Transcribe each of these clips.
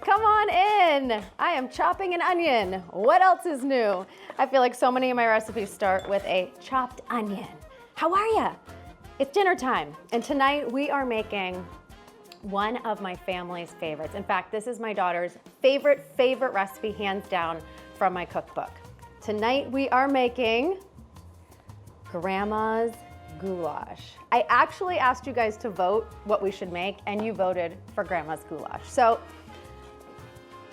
come on in. I am chopping an onion. What else is new? I feel like so many of my recipes start with a chopped onion. How are ya? It's dinner time, and tonight we are making one of my family's favorites. In fact, this is my daughter's favorite recipe, hands down, from my cookbook. Tonight we are making Grandma's goulash. I actually asked you guys to vote what we should make, and you voted for Grandma's goulash. So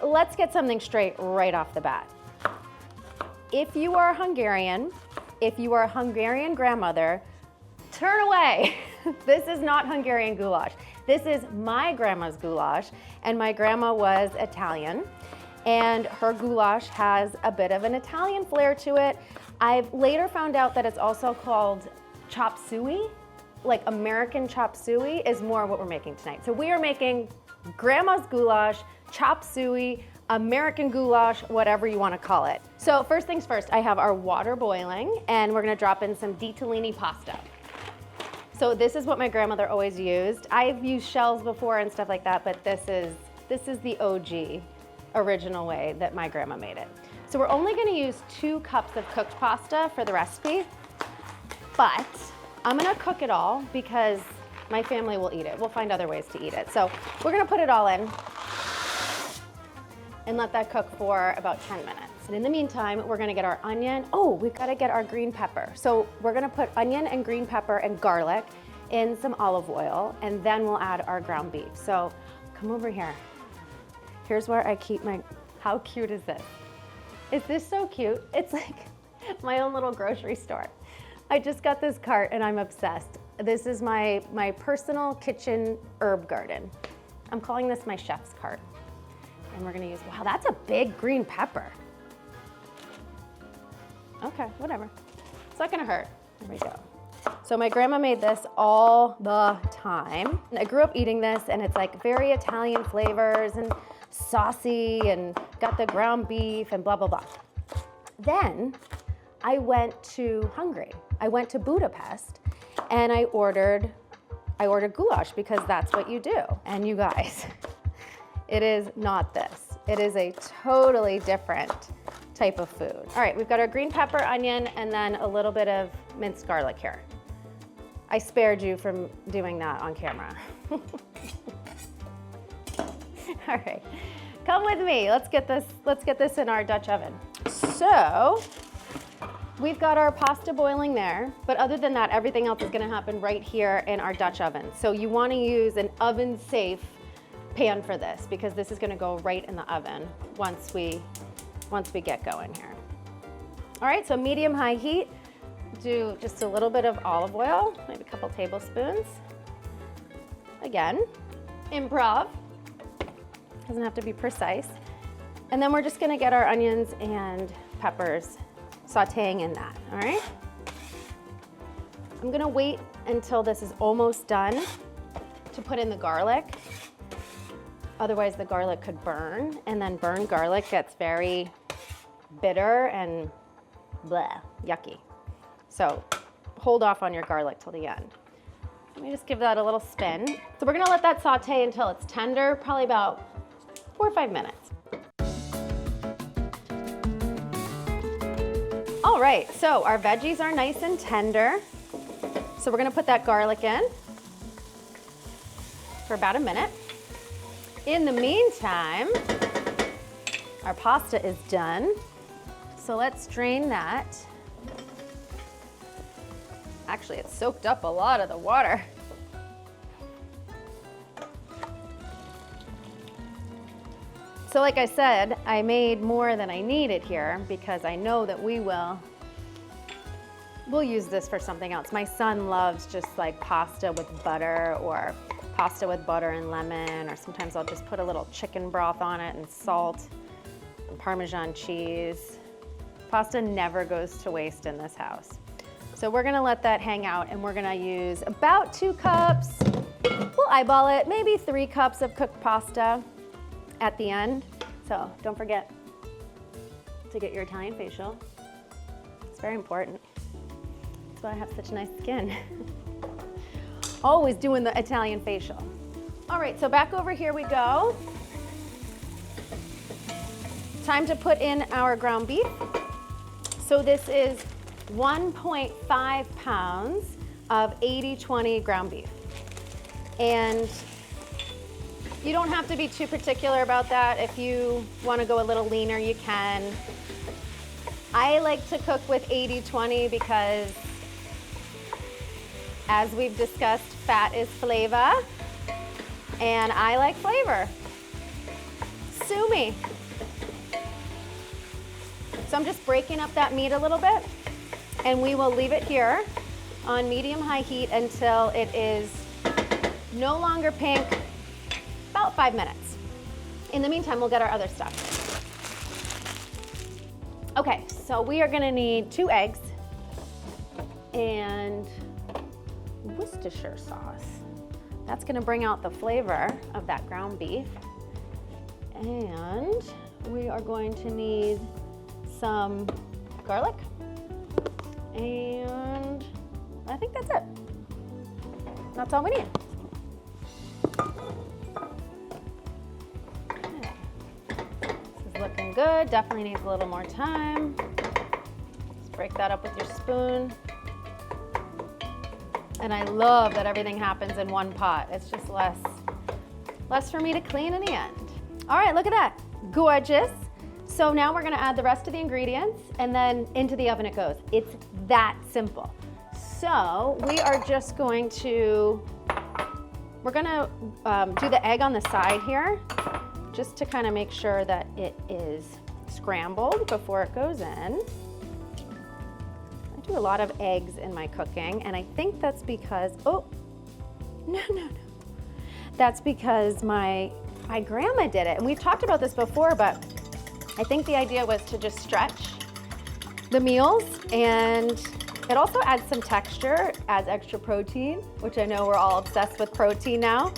let's get something straight right off the bat. If you are Hungarian, if you are a Hungarian grandmother, turn away. This is not Hungarian goulash. This is my grandma's goulash, and my grandma was Italian, and her goulash has a bit of an Italian flair to it. I've later found out that it's also called chop suey, like American chop suey is more what we're making tonight. So we are making Grandma's goulash, chop suey, American goulash, whatever you want to call it. So first things first, I have our water boiling, and we're going to drop in some ditalini pasta. So this is what my grandmother always used. I've used shells before and stuff like that, but this is the OG, original way that my grandma made it. So we're only going to use 2 cups of cooked pasta for the recipe, but I'm going to cook it all because my family will eat it. We'll find other ways to eat it. So we're going to put it all in and let that cook for about 10 minutes. And in the meantime, we're gonna get our onion. Oh, we've gotta get our green pepper. So we're gonna put onion and green pepper and garlic in some olive oil, and then we'll add our ground beef. So come over here. Here's where I keep my, how cute is this? Is this so cute? It's like my own little grocery store. I just got this cart and I'm obsessed. This is my personal kitchen herb garden. I'm calling this my chef's cart. And we're gonna use, wow, that's a big green pepper. Okay, whatever. It's not gonna hurt. There we go. So my grandma made this all the time. I grew up eating this, and it's like very Italian flavors and saucy, and got the ground beef and blah, blah, blah. Then I went to Hungary. I went to Budapest, and I ordered goulash because that's what you do. And you guys, it is not this. It is a totally different type of food. All right, we've got our green pepper, onion, and then a little bit of minced garlic here. I spared you from doing that on camera. All right, come with me. Let's get this in our Dutch oven. So we've got our pasta boiling there, but other than that, everything else is gonna happen right here in our Dutch oven. So you wanna use an oven-safe pan for this, because this is gonna go right in the oven once we get going here. All right, so medium-high heat. Do just a little bit of olive oil, maybe a couple tablespoons. Again, improv. Doesn't have to be precise. And then we're just gonna get our onions and peppers sauteing in that, all right? I'm gonna wait until this is almost done to put in the garlic. Otherwise the garlic could burn, and then burned garlic gets very bitter and bleh, yucky. So hold off on your garlic till the end. Let me just give that a little spin. So we're gonna let that saute until it's tender, probably about 4 or 5 minutes. All right, so our veggies are nice and tender. So we're gonna put that garlic in for about a minute. In the meantime, our pasta is done. So let's drain that. Actually, it soaked up a lot of the water. So like I said, I made more than I needed here because I know that we'll use this for something else. My son loves just like pasta with butter, or pasta with butter and lemon, or sometimes I'll just put a little chicken broth on it and salt and Parmesan cheese. Pasta never goes to waste in this house. So we're gonna let that hang out, and we're gonna use about 2 cups. We'll eyeball it, maybe 3 cups of cooked pasta at the end. So don't forget to get your Italian facial. It's very important. That's why I have such nice skin. Always doing the Italian facial. All right, so back over here we go. time to put in our ground beef. So this is 1.5 pounds of 80-20 ground beef. And you don't have to be too particular about that. If you want to go a little leaner, you can. I like to cook with 80-20 because, as we've discussed, fat is flavor, and I like flavor. Sue me. So I'm just breaking up that meat a little bit, and we will leave it here on medium-high heat until it is no longer pink, about 5 minutes. In the meantime, we'll get our other stuff. Okay, so we are gonna need 2 eggs and Worcestershire sauce. That's gonna bring out the flavor of that ground beef. And we are going to need some garlic, and I think that's it. That's all we need. Okay. This is looking good. Definitely needs a little more time. Just break that up with your spoon. And I love that everything happens in one pot. It's just less for me to clean in the end. All right, look at that. Gorgeous. So now we're gonna add the rest of the ingredients, and then into the oven it goes. It's that simple. So we are just going to, we're gonna do the egg on the side here, just to kind of make sure that it is scrambled before it goes in. I do a lot of eggs in my cooking, and I think that's because, oh, no. That's because my grandma did it, and we've talked about this before, but I think the idea was to just stretch the meals, and it also adds some texture, adds extra protein, which I know we're all obsessed with protein now.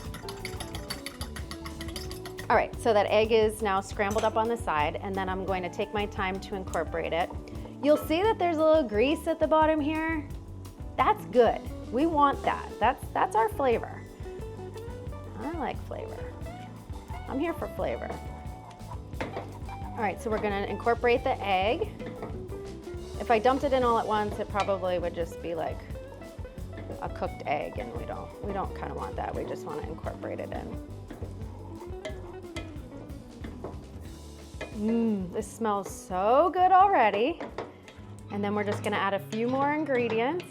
All right, so that egg is now scrambled up on the side, and then I'm going to take my time to incorporate it. You'll see that there's a little grease at the bottom here. That's good. We want that. That's our flavor. I like flavor. I'm here for flavor. All right, so we're gonna incorporate the egg. If I dumped it in all at once, it probably would just be like a cooked egg, and we don't kind of want that. We just want to incorporate it in. This smells so good already. And then we're just gonna add a few more ingredients,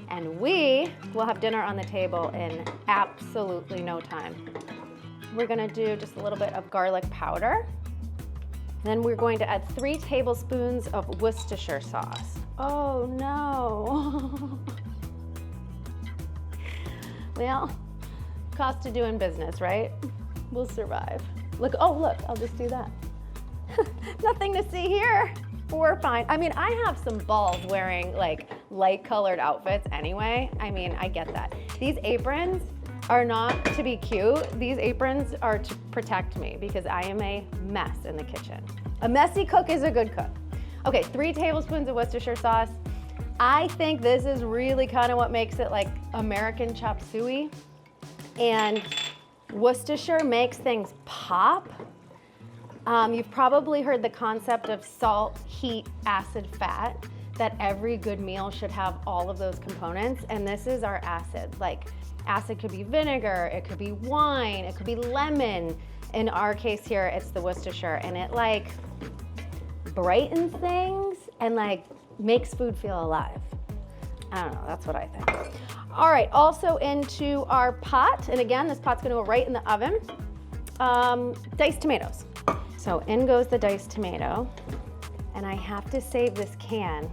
and we will have dinner on the table in absolutely no time. We're gonna do just a little bit of garlic powder. Then we're going to add 3 tablespoons of Worcestershire sauce. Oh no. Well, cost of doing business, right? We'll survive. Look, oh look, I'll just do that. Nothing to see here. We're fine. I mean, I have some balls wearing like light colored outfits anyway. I mean, I get that. These aprons are not to be cute. These aprons are to protect me because I am a mess in the kitchen. A messy cook is a good cook. Okay, 3 tablespoons of Worcestershire sauce. I think this is really kind of what makes it like American Chop Suey. And Worcestershire makes things pop. You've probably heard the concept of salt, heat, acid, fat, that every good meal should have all of those components, and this is our acid. Like, acid could be vinegar, it could be wine, it could be lemon. In our case here, it's the Worcestershire, and it like brightens things and like makes food feel alive. I don't know, that's what I think. All right, also into our pot, and again, this pot's gonna go right in the oven. Diced tomatoes. So in goes the diced tomato, and I have to save this can.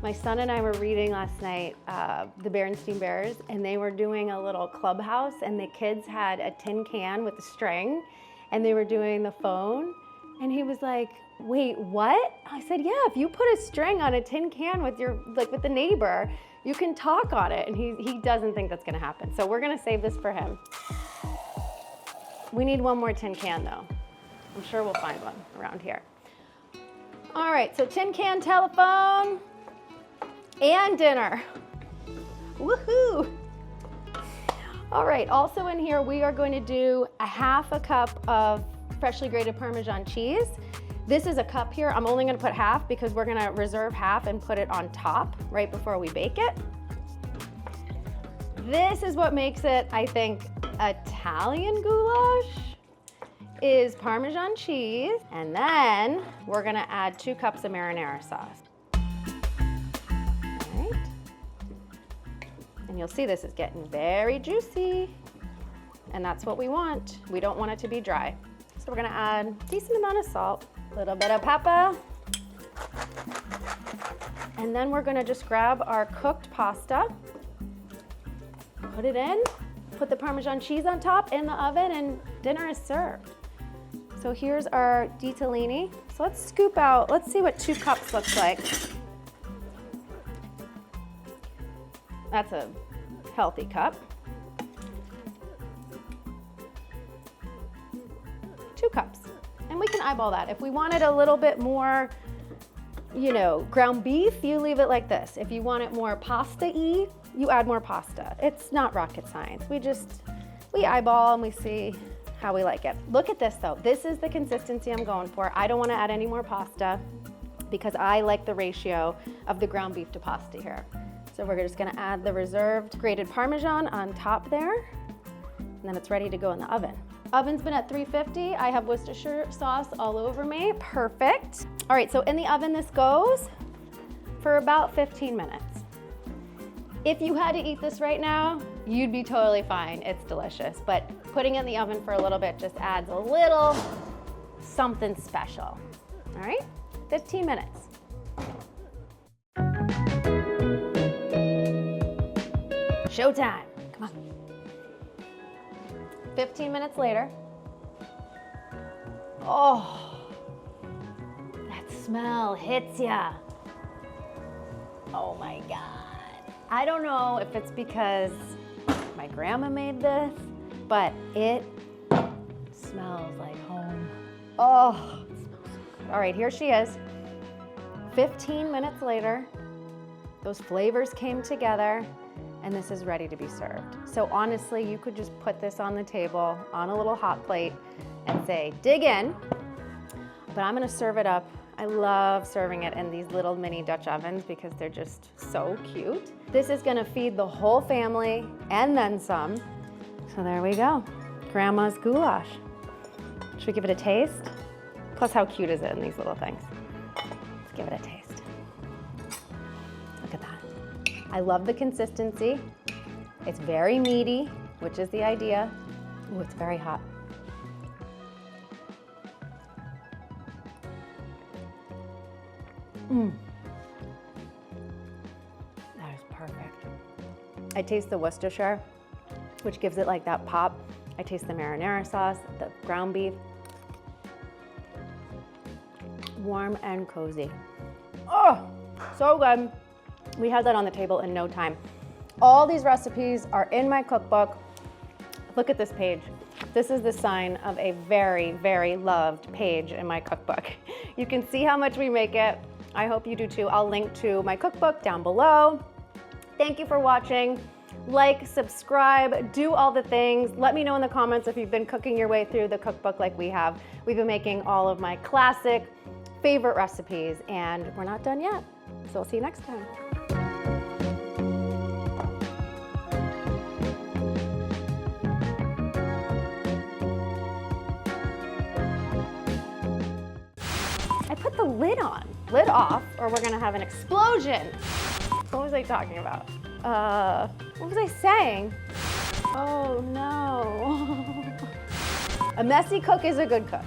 My son and I were reading last night, the Berenstain Bears, and they were doing a little clubhouse, and the kids had a tin can with a string, and they were doing the phone, and he was like, wait, what? I said, yeah, if you put a string on a tin can with your, like with the neighbor, you can talk on it, and he doesn't think that's gonna happen. So we're gonna save this for him. We need one more tin can though. I'm sure we'll find one around here. All right, so tin can, telephone, and dinner. Woohoo! All right, also in here, we are going to do a 1/2 cup of freshly grated Parmesan cheese. This is a cup here. I'm only gonna put half because we're gonna reserve half and put it on top right before we bake it. This is what makes it, I think, Italian goulash, is Parmesan cheese. And then we're gonna add 2 cups of marinara sauce. All right. And you'll see this is getting very juicy. And that's what we want. We don't want it to be dry. So we're gonna add a decent amount of salt, a little bit of pepper. And then we're gonna just grab our cooked pasta, put it in, put the Parmesan cheese on top in the oven, and dinner is served. So here's our ditalini. So let's scoop out, let's see what 2 cups looks like. That's a healthy cup. 2 cups. And we can eyeball that. If we wanted a little bit more, you know, ground beef, you leave it like this. If you want it more pasta-y, you add more pasta. It's not rocket science. We eyeball and we see how we like it. Look at this though. This is the consistency I'm going for. I don't want to add any more pasta because I like the ratio of the ground beef to pasta here. So we're just gonna add the reserved grated Parmesan on top there, and then it's ready to go in the oven. Oven's been at 350. I have Worcestershire sauce all over me. Perfect. All right, so in the oven this goes for about 15 minutes. If you had to eat this right now, you'd be totally fine. It's delicious, but putting it in the oven for a little bit just adds a little something special. All right, 15 minutes. Showtime, come on. 15 minutes later. Oh, that smell hits ya. Oh my God. I don't know if it's because my grandma made this, but it smells like home. Oh, it smells so good. All right, here she is. 15 minutes later, those flavors came together, and this is ready to be served. So honestly, you could just put this on the table on a little hot plate and say, dig in, but I'm gonna serve it up. I love serving it in these little mini Dutch ovens because they're just so cute. This is gonna feed the whole family and then some. So there we go, Grandma's goulash. Should we give it a taste? Plus, how cute is it in these little things? Let's give it a taste. Look at that. I love the consistency. It's very meaty, which is the idea. Ooh, it's very hot. That is perfect. I taste the Worcestershire, which gives it like that pop. I taste the marinara sauce, the ground beef. Warm and cozy. Oh, so good. We had that on the table in no time. All these recipes are in my cookbook. Look at this page. This is the sign of a very, very loved page in my cookbook. You can see how much we make it. I hope you do too. I'll link to my cookbook down below. Thank you for watching. Like, subscribe, do all the things. Let me know in the comments if you've been cooking your way through the cookbook like we have. We've been making all of my classic favorite recipes, and we're not done yet. So I'll see you next time. I put the lid on. Lid off, or we're gonna have an explosion. What was I talking about? What was I saying? Oh no. A messy cook is a good cook.